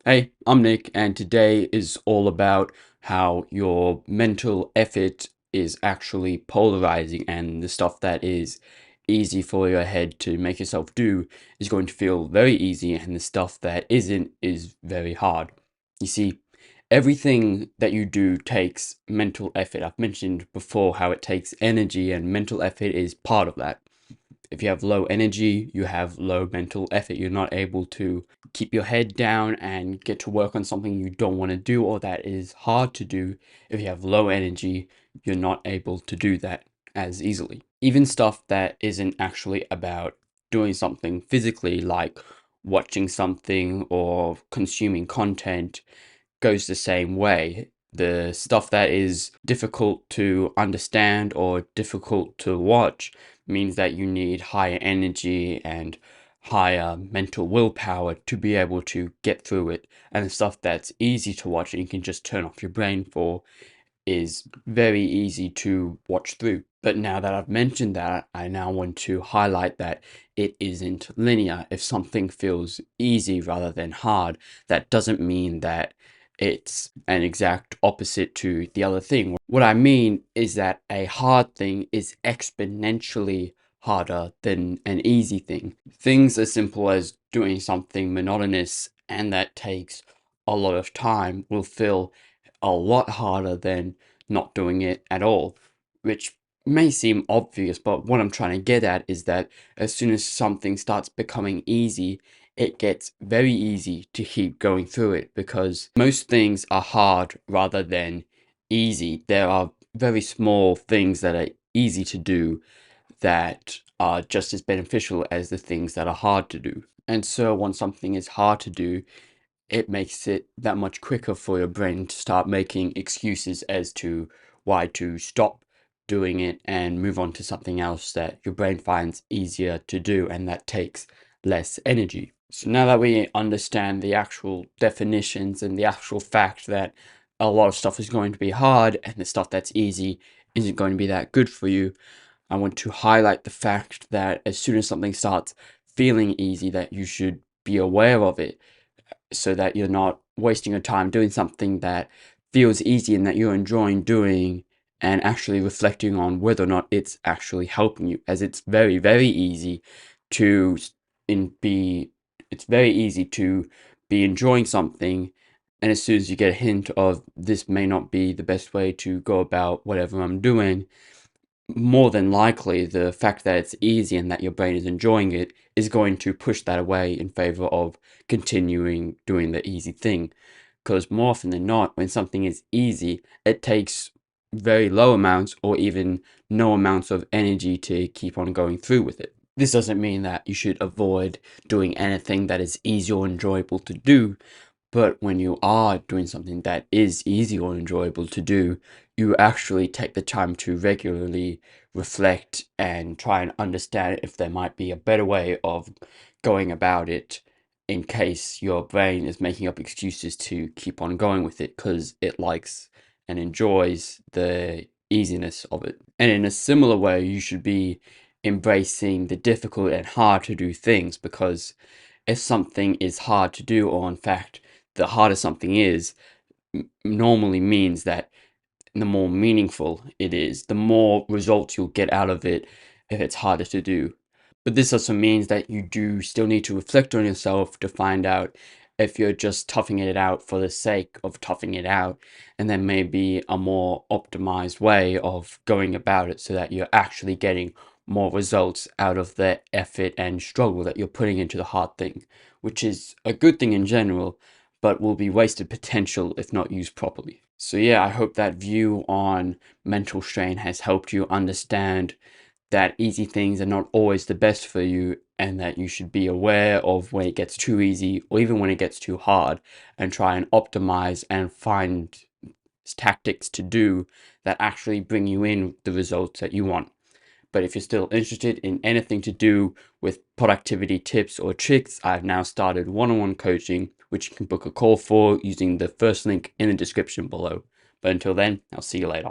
Hey, I'm Nick, and today is all about how your mental effort is actually polarizing, and the stuff that is easy for your head to make yourself do is going to feel very easy, and the stuff that isn't is very hard. You see, everything that you do takes mental effort. I've mentioned before how it takes energy, and mental effort is part of that. If you have low energy, you have low mental effort. You're not able to keep your head down and get to work on something you don't want to do or that is hard to do. If you have low energy, you're not able to do that as easily. Even stuff that isn't actually about doing something physically, like watching something or consuming content, goes the same way. The stuff that is difficult to understand or difficult to watch means that you need higher energy and higher mental willpower to be able to get through it. And the stuff that's easy to watch and you can just turn off your brain for is very easy to watch through. But now that I've mentioned that, I now want to highlight that it isn't linear. If something feels easy rather than hard, that doesn't mean that it's an exact opposite to the other thing. What I mean is that a hard thing is exponentially harder than an easy thing. Things as simple as doing something monotonous and that takes a lot of time will feel a lot harder than not doing it at all, which may seem obvious, but what I'm trying to get at is that as soon as something starts becoming easy, it gets very easy to keep going through it because most things are hard rather than easy. There are very small things that are easy to do that are just as beneficial as the things that are hard to do. And so when something is hard to do, it makes it that much quicker for your brain to start making excuses as to why to stop doing it and move on to something else that your brain finds easier to do and that takes less energy. So now that we understand the actual definitions and the actual fact that a lot of stuff is going to be hard and the stuff that's easy isn't going to be that good for you, I want to highlight the fact that as soon as something starts feeling easy, that you should be aware of it so that you're not wasting your time doing something that feels easy and that you're enjoying doing and actually reflecting on whether or not it's actually helping you, as it's very, very easy to in be it's very easy to be enjoying something, and as soon as you get a hint of this may not be the best way to go about whatever I'm doing, more than likely the fact that it's easy and that your brain is enjoying it is going to push that away in favor of continuing doing the easy thing. Because more often than not, when something is easy, it takes very low amounts or even no amounts of energy to keep on going through with it. This doesn't mean that you should avoid doing anything that is easy or enjoyable to do, but when you are doing something that is easy or enjoyable to do, you actually take the time to regularly reflect and try and understand if there might be a better way of going about it in case your brain is making up excuses to keep on going with it because it likes and enjoys the easiness of it. And in a similar way, you should be embracing the difficult and hard to do things because if something is hard to do, or in fact, the harder something is, normally means that the more meaningful it is, the more results you'll get out of it if it's harder to do. But this also means that you do still need to reflect on yourself to find out if you're just toughing it out for the sake of toughing it out, and there may be a more optimized way of going about it so that you're actually getting more results out of the effort and struggle that you're putting into the hard thing, which is a good thing in general, but will be wasted potential if not used properly. So yeah, I hope that view on mental strain has helped you understand that easy things are not always the best for you and that you should be aware of when it gets too easy or even when it gets too hard and try and optimize and find tactics to do that actually bring you in the results that you want. But if you're still interested in anything to do with productivity tips or tricks, I've now started one-on-one coaching, which you can book a call for using the first link in the description below. But until then, I'll see you later.